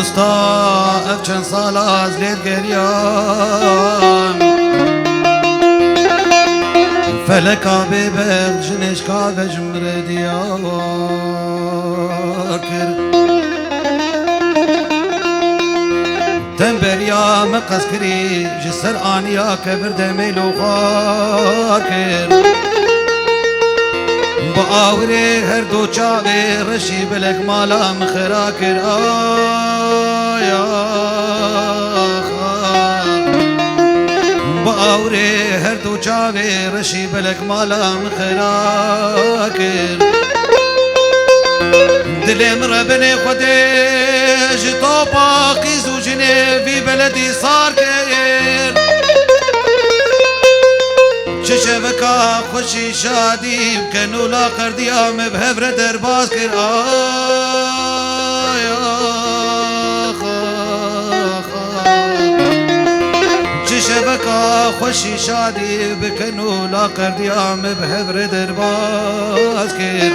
دوستا افچن سال از لید گریان فلکا ببرد جنشکا و جمر دیار کر تنبریا مقص کری جسر آنیا کبر دمیلو خاکر با آوری هر دو چاوی رشی بلک مالا مخرا کر آیا با آوری هر دو چاوی رشی بلک مالا مخرا کر دلم ربني خديش طوباقي زوجني في بلدي صار كير ششبكا خوشي شادي بكنو لا قرديام بهفرة درباز كير ششبكا خوشي شادي بكنو لا قرديام بهفرة درباز كير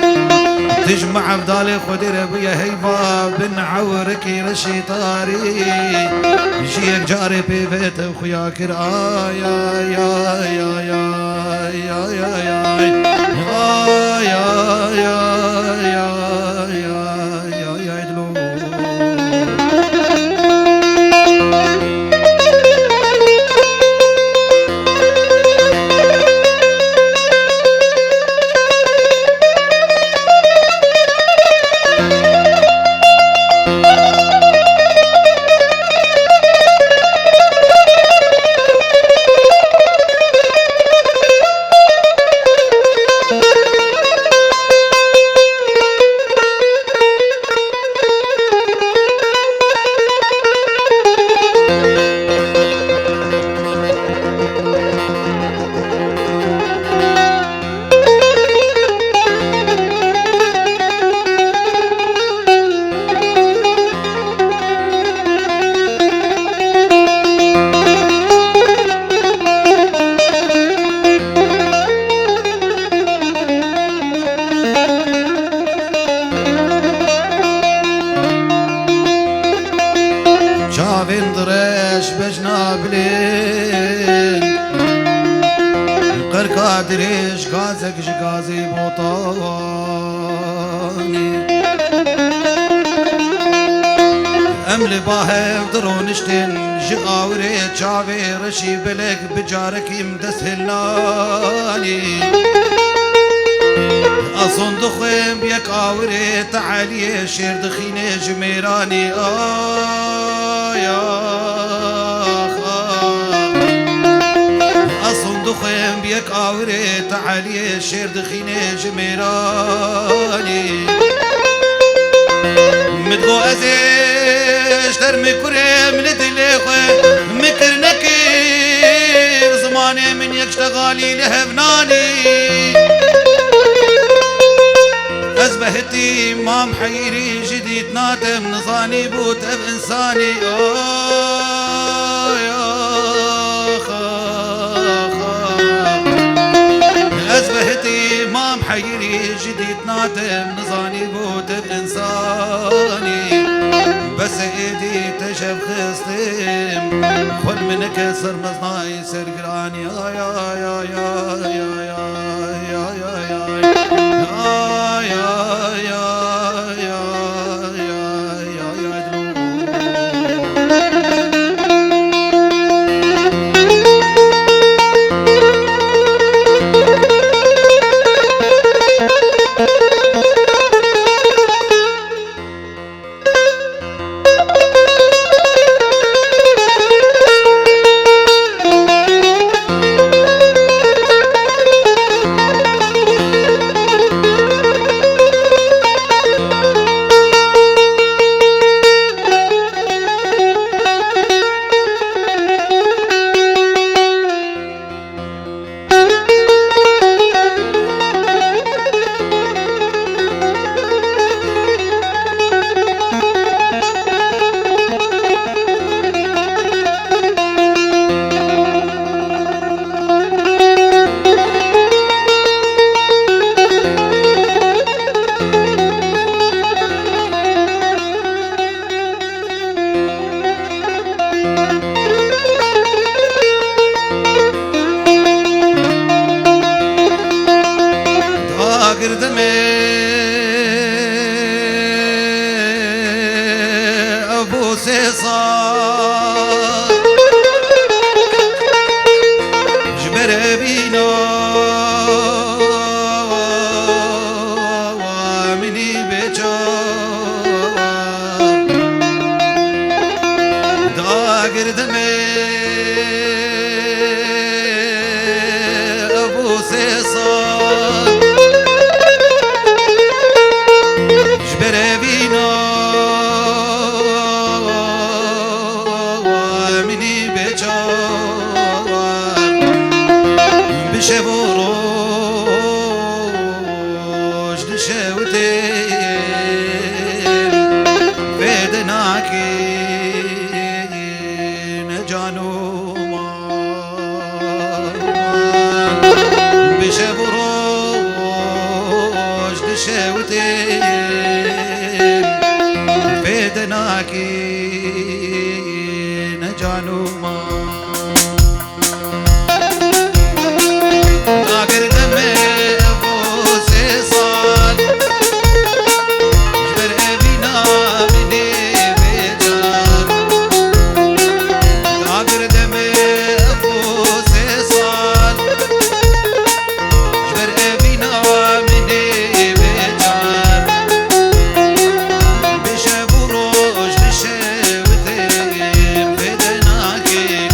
تجمع بدالي خدي ربي هيفا بن عوركي رشي طاري يجيك جاري بيت وخيا كر يا يا يا يا يا يا يا يا يا يا يا دلو شافين دريش بجناب لين قرقا دريش غازك جغازي بوطاني املي باهف درونشتين جغاوري شافي رشي بلك بجارك يمدسهلاني أصن دخيم بيك آوري تعالي شير دخيني جميراني يا أصن دخيم بيك آوري تعالي شير دخيني جميراني مدغو أزيش ترمي كريم لدليخي مكر نكير زماني من يكشتغالي لهبناني أزبهتي مام حيري جديد ناتم نصاني بوت أب إنساني أزبهتي مام حيري جديد ناتم نصاني بوت أب إنساني بس إيدي تشب خستم خل منك سر مصناي سر قراني يا يا يا يا يا يا يا يا يا ابو سيصار جبر بينا ومني بجار داقر دمي ابو سيصار جبر بينا ومني بجار بشب وروج دشوتين فدناكين جانو بشب وروج دشوتين فدناكين جانو داقر دمي ابو سيصال جبر ابينا مني بجار داقر دمي ابو سيصال جبر ابينا مني بجار بشب وروج دشوتين فدناكين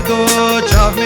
دو چاف